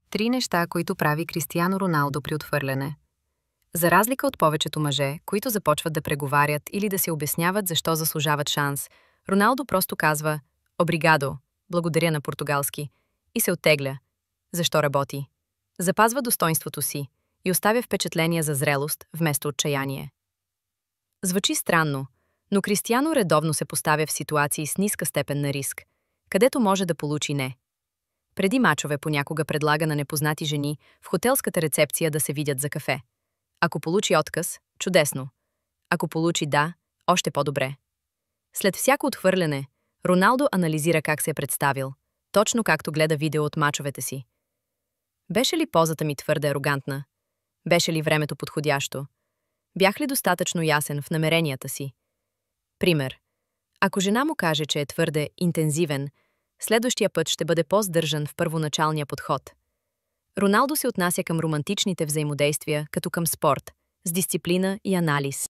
Три неща, които прави Кристиано Роналдо при отхвърляне. За разлика от повечето мъже, които започват да преговарят или да се обясняват защо заслужават шанс, Роналдо просто казва «Обригадо», благодаря на португалски, и се оттегля. Защо работи? Запазва достоинството си и оставя впечатление за зрелост вместо отчаяние. Звучи странно, но Кристиано редовно се поставя в ситуации с ниска степен на риск, където може да получи не. Преди мачове понякога предлага на непознати жени в хотелската рецепция да се видят за кафе. Ако получи отказ, чудесно. Ако получи да, още по-добре. След всяко отхвърляне, Роналдо анализира как се е представил, точно както гледа видео от мачовете си. Беше ли позата ми твърде арогантна? Беше ли времето подходящо? Бях ли достатъчно ясен в намеренията си? Пример. Ако жена му каже, че е твърде интензивен, следващия път ще бъде по-сдържан в първоначалния подход. Роналдо се отнася към романтичните взаимодействия като към спорт, с дисциплина и анализ.